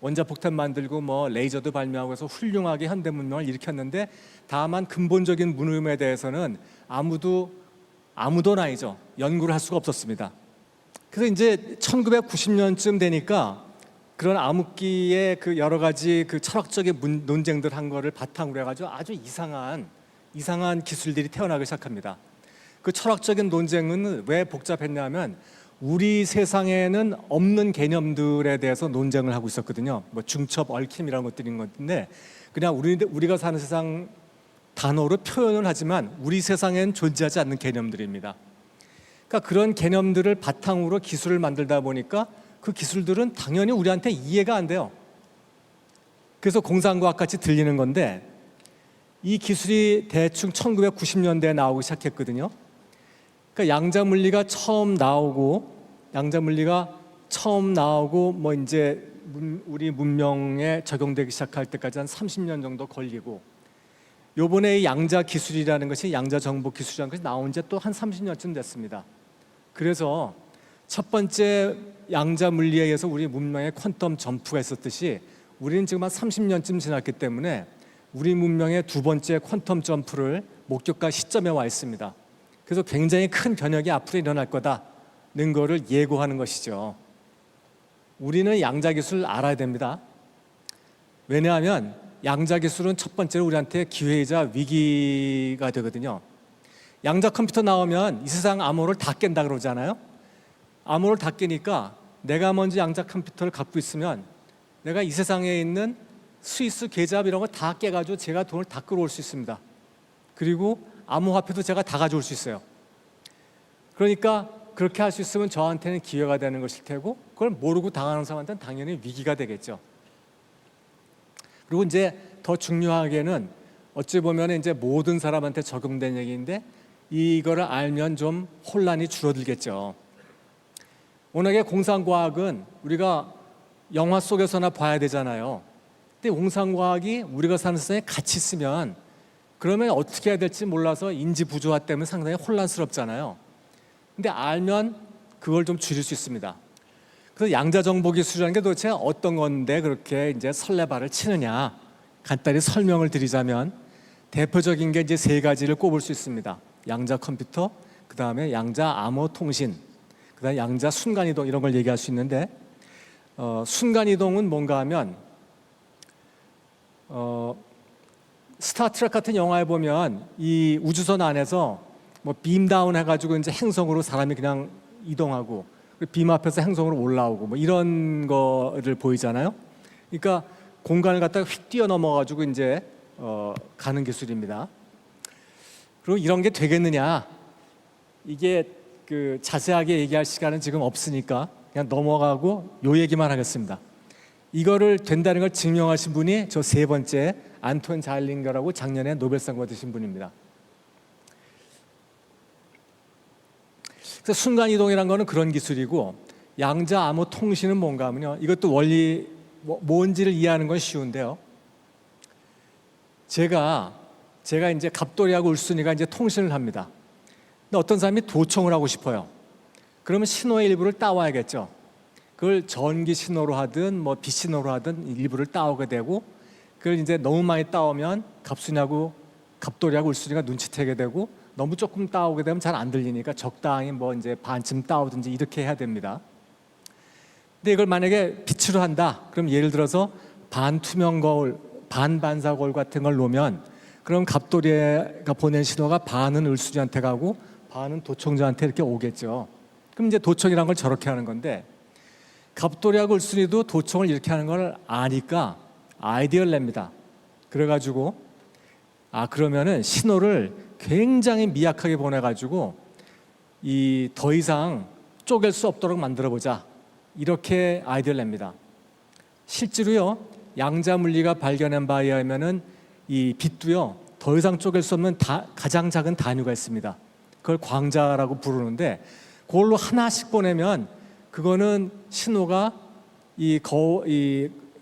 원자폭탄 만들고 뭐 레이저도 발명하고 해서 훌륭하게 현대 문명을 일으켰는데 다만 근본적인 문음에 대해서는 아무도 아니죠. 연구를 할 수가 없었습니다. 그래서 이제 1990년쯤 되니까 그런 암흑기의 그 여러 가지 그 철학적인 논쟁들 한 거를 바탕으로 해가지고 아주 이상한 기술들이 태어나기 시작합니다. 그 철학적인 논쟁은 왜 복잡했냐면 우리 세상에는 없는 개념들에 대해서 논쟁을 하고 있었거든요. 뭐 중첩, 얽힘 이런 것들인 건데 그냥 우리가 사는 세상 단어로 표현을 하지만 우리 세상에는 존재하지 않는 개념들입니다. 그러니까 그런 개념들을 바탕으로 기술을 만들다 보니까 그 기술들은 당연히 우리한테 이해가 안 돼요. 그래서 공상과학 같이 들리는 건데 이 기술이 대충 1990년대에 나오기 시작했거든요. 그러니까 양자물리가 처음 나오고 뭐 이제 우리 문명에 적용되기 시작할 때까지 한 30년 정도 걸리고 요번에 이 양자 기술이라는 것이 양자 정보 기술이라는 것이 나온 지 또 한 30년쯤 됐습니다. 그래서 첫 번째 양자 물리에 의해서 우리 문명의 퀀텀 점프가 있었듯이 우리는 지금 한 30년쯤 지났기 때문에 우리 문명의 두 번째 퀀텀 점프를 목격할 시점에 와 있습니다. 그래서 굉장히 큰 변혁이 앞으로 일어날 거다는 거를 예고하는 것이죠. 우리는 양자 기술을 알아야 됩니다. 왜냐하면 양자 기술은 첫 번째로 우리한테 기회이자 위기가 되거든요. 양자 컴퓨터 나오면 이 세상 암호를 다 깬다 그러잖아요. 암호를 다 깨니까 내가 먼저 양자 컴퓨터를 갖고 있으면 내가 이 세상에 있는 스위스 계좌 이런 거 다 깨가지고 제가 돈을 다 끌어올 수 있습니다. 그리고 암호화폐도 제가 다 가져올 수 있어요. 그러니까 그렇게 할 수 있으면 저한테는 기회가 되는 것일 테고 그걸 모르고 당하는 사람한테는 당연히 위기가 되겠죠. 그리고 이제 더 중요하게는 어찌 보면 이제 모든 사람한테 적용된 얘기인데 이거를 알면 좀 혼란이 줄어들겠죠. 워낙에 공상과학은 우리가 영화 속에서나 봐야 되잖아요. 근데 공상과학이 우리가 사는 세상에 같이 있으면 그러면 어떻게 해야 될지 몰라서 인지 부조화 때문에 상당히 혼란스럽잖아요. 근데 알면 그걸 좀 줄일 수 있습니다. 그래서 양자 정보 기술이라는 게 도대체 어떤 건데 그렇게 이제 설레발을 치느냐, 간단히 설명을 드리자면 대표적인 게 이제 세 가지를 꼽을 수 있습니다. 양자 컴퓨터, 그 다음에 양자 암호 통신, 그 다음에 양자 순간 이동, 이런 걸 얘기할 수 있는데 순간 이동은 뭔가 하면 스타트랙 같은 영화에 보면 이 우주선 안에서 뭐 빔다운 해가지고 이제 행성으로 사람이 그냥 이동하고 빔 앞에서 행성으로 올라오고 뭐 이런 거를 보이잖아요. 그러니까 공간을 갖다가 휙 뛰어넘어가지고 이제 가는 기술입니다. 그리고 이런 게 되겠느냐? 이게 그 자세하게 얘기할 시간은 지금 없으니까 그냥 넘어가고 요 얘기만 하겠습니다. 이거를 된다는 걸 증명하신 분이 저 세 번째 안톤 자일링거라고 작년에 노벨상 받으신 분입니다. 그래서 순간이동이라는 거는 그런 기술이고 양자 암호 통신은 뭔가 하면요. 이것도 원리 뭔지를 이해하는 건 쉬운데요. 제가 이제 갑돌이하고 울순이가 이제 통신을 합니다. 근데 어떤 사람이 도청을 하고 싶어요. 그러면 신호의 일부를 따와야겠죠. 그걸 전기 신호로 하든 뭐 빛 신호로 하든 일부를 따오게 되고 그걸 이제 너무 많이 따오면 갑돌이하고 울순이가 눈치채게 되고 너무 조금 따오게 되면 잘 안 들리니까 적당히 뭐 이제 반쯤 따오든지 이렇게 해야 됩니다. 근데 이걸 만약에 빛으로 한다. 그럼 예를 들어서 반투명 거울, 반반사 거울 같은 걸 놓으면 그럼 갑돌이가 보낸 신호가 반은 울순이한테 가고 반은 도청자한테 이렇게 오겠죠. 그럼 이제 도청이란 걸 저렇게 하는 건데 갑돌이하고 울순이도 도청을 이렇게 하는 걸 아니까 아이디어를 냅니다. 그래가지고 그러면은 신호를 굉장히 미약하게 보내가지고 더 이상 쪼갤 수 없도록 만들어보자. 이렇게 아이디어를 냅니다. 실제로요, 양자 물리가 발견한 바에 의하면은 이 빛도요, 더 이상 쪼갤 수 없는 가장 작은 단위가 있습니다. 그걸 광자라고 부르는데 그걸로 하나씩 보내면 그거는 신호가 이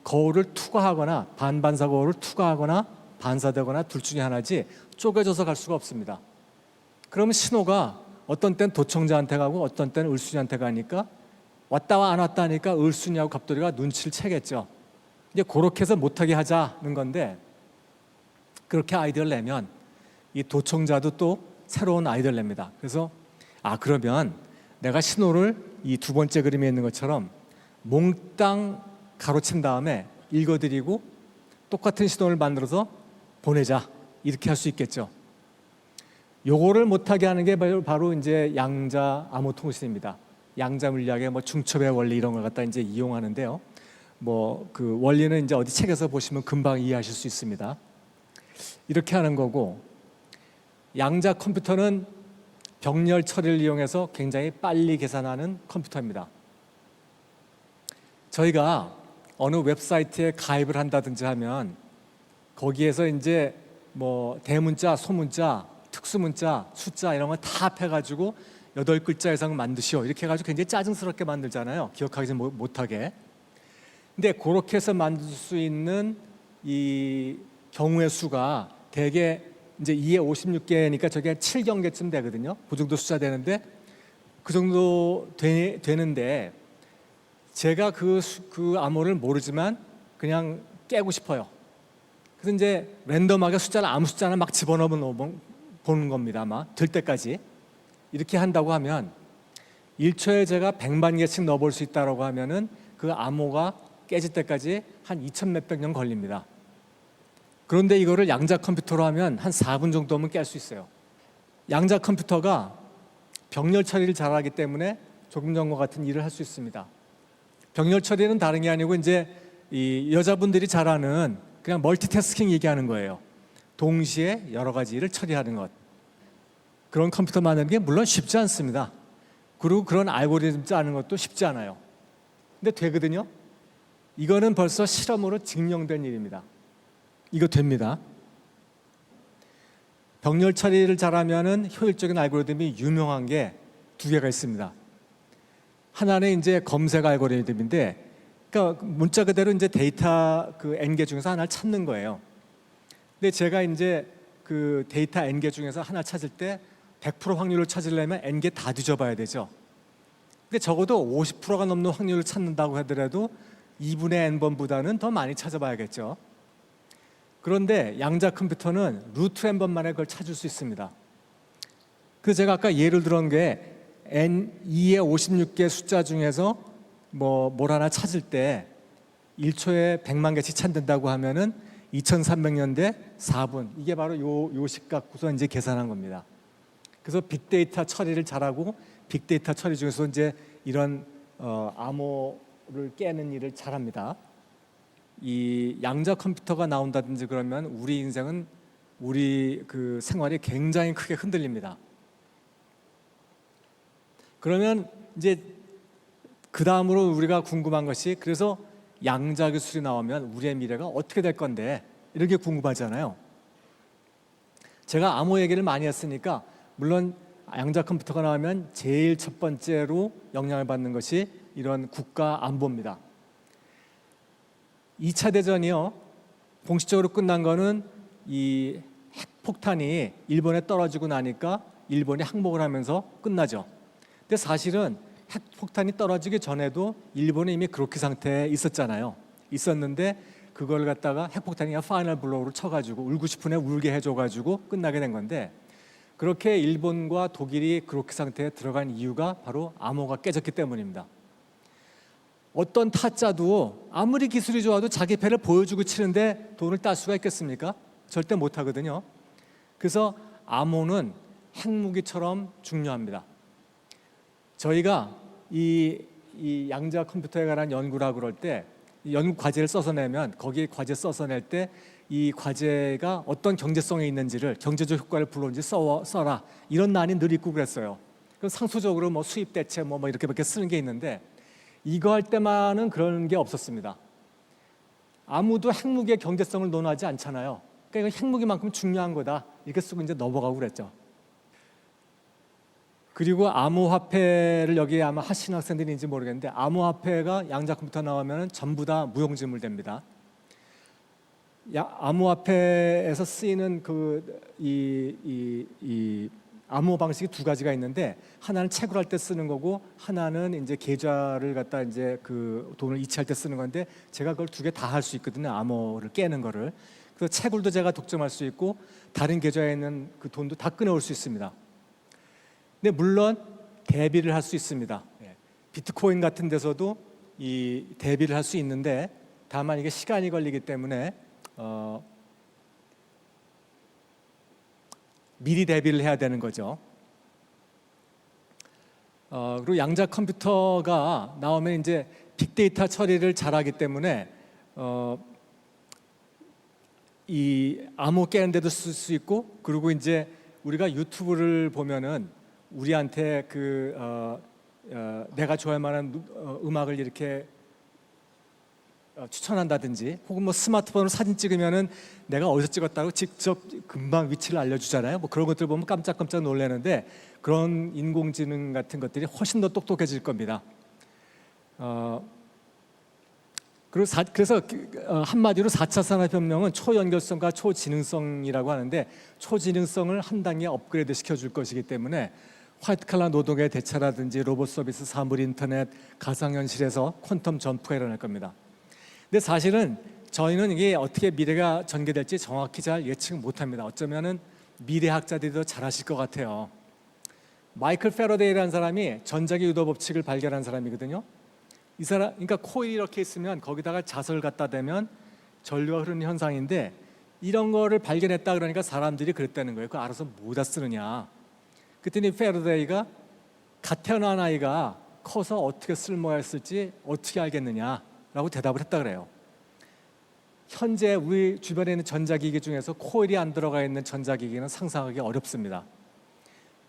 거울을 투과하거나 반반사 거울을 투과하거나 반사되거나 둘 중에 하나지 쪼개져서 갈 수가 없습니다. 그러면 신호가 어떤 땐 도청자한테 가고 어떤 때는 을순이한테 가니까 왔다와 안 왔다 하니까 을순이하고 갑돌이가 눈치를 채겠죠. 이제 그렇게 해서 못하게 하자는 건데 그렇게 아이디어를 내면 이 도청자도 또 새로운 아이디어를 냅니다. 그래서 그러면 내가 신호를 이 두 번째 그림에 있는 것처럼 몽땅 가로챈 다음에 읽어드리고 똑같은 신호를 만들어서 보내자. 이렇게 할 수 있겠죠. 요거를 못하게 하는 게 바로 이제 양자 암호 통신입니다. 양자 물리학의 뭐 중첩의 원리 이런 걸 갖다 이제 이용하는데요. 뭐 그 원리는 이제 어디 책에서 보시면 금방 이해하실 수 있습니다. 이렇게 하는 거고 양자 컴퓨터는 병렬 처리를 이용해서 굉장히 빨리 계산하는 컴퓨터입니다. 저희가 어느 웹사이트에 가입을 한다든지 하면 거기에서 이제 뭐 대문자, 소문자, 특수문자, 숫자 이런 거 다 합해가지고 8글자 이상 만드시오 이렇게 해가지고 굉장히 짜증스럽게 만들잖아요. 기억하지 못하게. 근데 그렇게 해서 만들 수 있는 이 경우의 수가 대개 이제 2에 56개니까 저게 7경계쯤 되거든요. 그 정도 숫자 되는데 그 정도 되는데 제가 그 암호를 모르지만 그냥 깨고 싶어요. 그래서 이제 랜덤하게 숫자를 아무 숫자나 막 집어넣어 보는 겁니다. 아마 될 때까지. 이렇게 한다고 하면 1초에 제가 100만 개씩 넣어볼 수 있다고 하면은 그 암호가 깨질 때까지 한 2천 몇백 년 걸립니다. 그런데 이거를 양자 컴퓨터로 하면 한 4분 정도면 깰 수 있어요. 양자 컴퓨터가 병렬 처리를 잘하기 때문에 조금 전과 같은 일을 할 수 있습니다. 병렬 처리는 다른 게 아니고 이제 이 여자분들이 잘하는 그냥 멀티태스킹 얘기하는 거예요. 동시에 여러 가지 일을 처리하는 것. 그런 컴퓨터 만드는 게 물론 쉽지 않습니다. 그리고 그런 알고리즘 짜는 것도 쉽지 않아요. 근데 되거든요. 이거는 벌써 실험으로 증명된 일입니다. 이거 됩니다. 병렬 처리를 잘하면은 효율적인 알고리즘이 유명한 게 두 개가 있습니다. 하나는 이제 검색 알고리즘인데, 그러니까 문자 그대로 이제 데이터 그 N개 중에서 하나를 찾는 거예요. 근데 제가 이제 그 데이터 N개 중에서 하나 찾을 때 100% 확률을 찾으려면 n개 다 뒤져봐야 되죠. 근데 적어도 50%가 넘는 확률을 찾는다고 하더라도 2분의 n번보다는 더 많이 찾아봐야겠죠. 그런데 양자 컴퓨터는 루트 n 번 만에 그걸 찾을 수 있습니다. 그래서 제가 아까 예를 들은 게 n2의 56개 숫자 중에서 뭘 하나 찾을 때 1초에 100만 개씩 찾는다고 하면은 2300년 대 4분, 이게 바로 요 식 갖고서 이제 계산한 겁니다. 그래서 빅데이터 처리를 잘하고 빅데이터 처리 중에서 이제 이런 암호를 깨는 일을 잘합니다. 이 양자 컴퓨터가 나온다든지 그러면 우리 인생은, 우리 그 생활이 굉장히 크게 흔들립니다. 그러면 이제 그 다음으로 우리가 궁금한 것이, 그래서 양자 기술이 나오면 우리의 미래가 어떻게 될 건데, 이렇게 궁금하잖아요. 제가 암호 얘기를 많이 했으니까 물론 양자 컴퓨터가 나오면 제일 첫 번째로 영향을 받는 것이 이런 국가 안보입니다. 2차 대전이요, 공식적으로 끝난 거는 이 핵폭탄이 일본에 떨어지고 나니까 일본이 항복을 하면서 끝나죠. 근데 사실은 핵폭탄이 떨어지기 전에도 일본이 이미 그렇게 상태에 있었잖아요. 있었는데 그걸 갖다가 핵폭탄이 파이널 블로우로 쳐가지고 울고 싶은 애 울게 해줘가지고 끝나게 된 건데, 그렇게 일본과 독일이 그렇게 상태에 들어간 이유가 바로 암호가 깨졌기 때문입니다. 어떤 타짜도 아무리 기술이 좋아도 자기 패를 보여주고 치는데 돈을 딸 수가 있겠습니까? 절대 못하거든요. 그래서 암호는 핵무기처럼 중요합니다. 저희가 이 양자 컴퓨터에 관한 연구라고 그럴 때 연구 과제를 써서 내면, 거기에 과제 써서 낼 때 이 과제가 어떤 경제성이 있는지를, 경제적 효과를 불러오는지 써라, 이런 난이 늘 있고 그랬어요. 그럼 상수적으로 뭐 수입 대체 뭐 이렇게밖에 쓰는 게 있는데, 이거 할 때만은 그런 게 없었습니다. 아무도 핵무기의 경제성을 논하지 않잖아요. 그러니까 이건 핵무기만큼 중요한 거다, 이렇게 쓰고 이제 넘어가고 그랬죠. 그리고 암호화폐를 여기에 아마 하시는 학생들인지 모르겠는데, 암호화폐가 양자 컴퓨터 나오면 전부 다 무용지물 됩니다. 암호화폐에서 쓰이는 이 암호 방식이 두 가지가 있는데, 하나는 채굴할 때 쓰는 거고, 하나는 이제 계좌를 갖다 이제 그 돈을 이체할 때 쓰는 건데, 제가 그걸 두 개 다 할 수 있거든요. 암호를 깨는 거를. 그래서 채굴도 제가 독점할 수 있고, 다른 계좌에 있는 그 돈도 다 끊어올 수 있습니다. 근데 물론 대비를 할 수 있습니다. 비트코인 같은 데서도 이 대비를 할 수 있는데, 다만 이게 시간이 걸리기 때문에 미리 대비를 해야 되는 거죠. 그리고 양자 컴퓨터가 나오면 이제 빅데이터 처리를 잘하기 때문에 이 암호 깨는 데도 쓸 수 있고, 그리고 이제 우리가 유튜브를 보면은 우리한테 내가 좋아할 만한 음악을 이렇게 추천한다든지, 혹은 뭐 스마트폰으로 사진 찍으면은 내가 어디서 찍었다고 직접 금방 위치를 알려주잖아요. 뭐 그런 것들 보면 깜짝깜짝 놀라는데, 그런 인공지능 같은 것들이 훨씬 더 똑똑해질 겁니다. 그래서 한마디로 4차 산업혁명은 초연결성과 초지능성이라고 하는데, 초지능성을 한 단계 업그레이드 시켜줄 것이기 때문에 화이트 칼라 노동의 대체라든지 로봇 서비스, 사물 인터넷, 가상현실에서 퀀텀 점프가 일어날 겁니다. 근데 사실은 저희는 이게 어떻게 미래가 전개될지 정확히 잘 예측 못합니다. 어쩌면은 미래학자들이 더 잘하실 것 같아요. 마이클 패러데이라는 사람이 전자기 유도 법칙을 발견한 사람이거든요. 이 사람, 그러니까 코일이 이렇게 있으면 거기다가 자석을 갖다 대면 전류가 흐르는 현상인데, 이런 거를 발견했다 그러니까 사람들이 그랬다는 거예요. 그거 알아서 뭐다 쓰느냐. 그랬더니 패러데이가 갓 태어난 아이가 커서 어떻게 쓸모가 있을지 어떻게 알겠느냐라고 대답을 했다 그래요. 현재 우리 주변에 있는 전자기기 중에서 코일이 안 들어가 있는 전자기기는 상상하기 어렵습니다.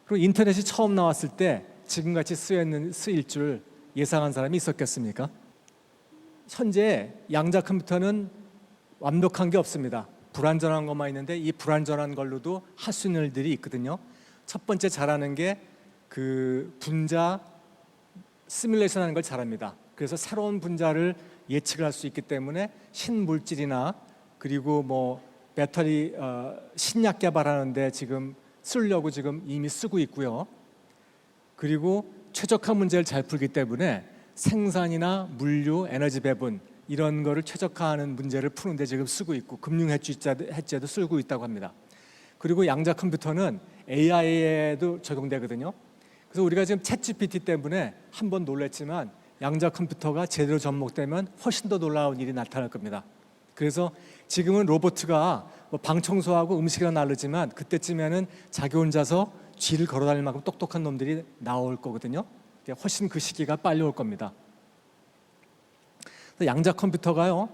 그리고 인터넷이 처음 나왔을 때 지금같이 쓰일 줄 예상한 사람이 있었겠습니까? 현재 양자 컴퓨터는 완벽한 게 없습니다. 불완전한 것만 있는데, 이 불완전한 걸로도 할 수 있는 일들이 있거든요. 첫 번째 잘하는 게 그 분자 시뮬레이션 하는 걸 잘합니다. 그래서 새로운 분자를 예측을 할 수 있기 때문에 신물질이나, 그리고 뭐 배터리 신약 개발하는데 지금 쓰려고 지금 이미 쓰고 있고요. 그리고 최적화 문제를 잘 풀기 때문에 생산이나 물류, 에너지 배분 이런 거를 최적화하는 문제를 푸는데 지금 쓰고 있고 금융 해제도 쓰고 있다고 합니다. 그리고 양자 컴퓨터는 AI에도 적용되거든요. 그래서 우리가 지금 챗GPT 때문에 한번 놀랐지만 양자 컴퓨터가 제대로 접목되면 훨씬 더 놀라운 일이 나타날 겁니다. 그래서 지금은 로봇가 방 청소하고 음식이나 나르지만 그때쯤에는 자기 혼자서 쥐를 걸어다닐 만큼 똑똑한 놈들이 나올 거거든요. 훨씬 그 시기가 빨리 올 겁니다. 양자 컴퓨터가요,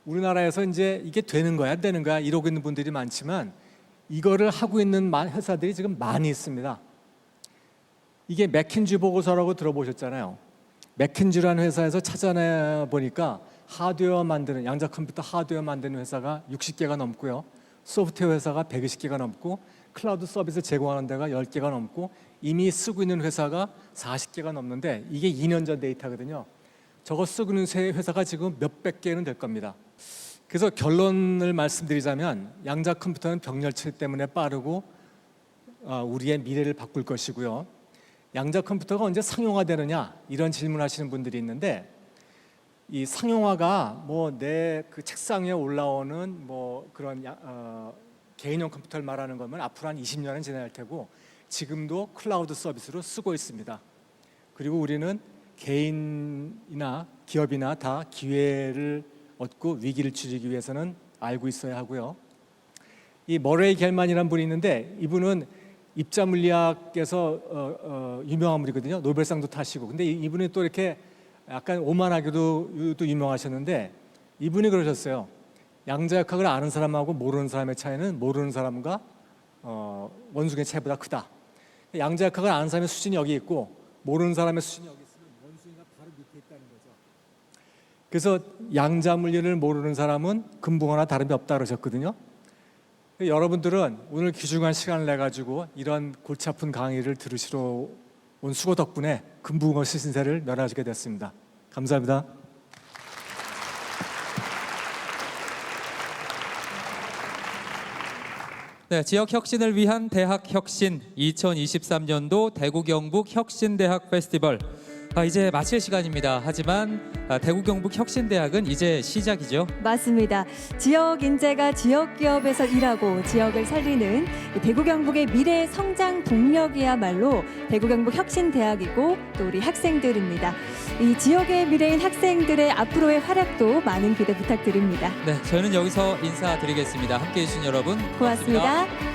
우리나라에서 이제 이게 되는 거야, 안 되는 거야 이러고 있는 분들이 많지만 이거를 하고 있는 회사들이 지금 많이 있습니다. 이게 맥킨지 보고서라고 들어보셨잖아요. 맥킨지라는 회사에서 찾아내 보니까 하드웨어 만드는 양자 컴퓨터 하드웨어 만드는 회사가 60개가 넘고요. 소프트웨어 회사가 120개가 넘고 클라우드 서비스 제공하는 데가 10개가 넘고 이미 쓰고 있는 회사가 40개가 넘는데 이게 2년 전 데이터거든요. 저거 쓰고 있는 회사가 지금 몇백 개는 될 겁니다. 그래서 결론을 말씀드리자면 양자 컴퓨터는 병렬체 때문에 빠르고 우리의 미래를 바꿀 것이고요. 양자 컴퓨터가 언제 상용화되느냐 이런 질문하시는 분들이 있는데 이 상용화가 뭐 내 그 책상 위에 올라오는 뭐 그런 개인용 컴퓨터를 말하는 거면 앞으로 한 20년은 지날 테고 지금도 클라우드 서비스로 쓰고 있습니다. 그리고 우리는 개인이나 기업이나 다 기회를 얻고 위기를 줄이기 위해서는 알고 있어야 하고요. 이 머레이 겔만이라는 분이 있는데 이분은 입자 물리학에서 유명한 분이거든요. 노벨상도 타시고. 근데 이분이 또 이렇게 약간 오만하게도 또 유명하셨는데 이분이 그러셨어요. 양자역학을 아는 사람하고 모르는 사람의 차이는 모르는 사람과 원숭이의 차이보다 크다. 양자역학을 아는 사람의 수준이 여기 있고 모르는 사람의 수준이 여기 있으면 원숭이가 바로 밑에 있다는 거죠. 그래서 양자 물리를 모르는 사람은 금붕어나 다름이 없다 그러셨거든요. 여러분들은 오늘 귀중한 시간을 내 가지고 이런 골치 아픈 강의를 들으시러 온 수고 덕분에 금붕어 시신세를 면하시게 됐습니다. 감사합니다. 네, 지역 혁신을 위한 대학 혁신 2023년도 대구 경북 혁신대학 페스티벌 이제 마칠 시간입니다. 하지만 대구 경북 혁신대학은 이제 시작이죠. 맞습니다. 지역 인재가 지역 기업에서 일하고 지역을 살리는 대구 경북의 미래 성장 동력이야말로 대구 경북 혁신대학이고 또 우리 학생들입니다. 이 지역의 미래인 학생들의 앞으로의 활약도 많은 기대 부탁드립니다. 네, 저희는 여기서 인사드리겠습니다. 함께해 주신 여러분 고맙습니다.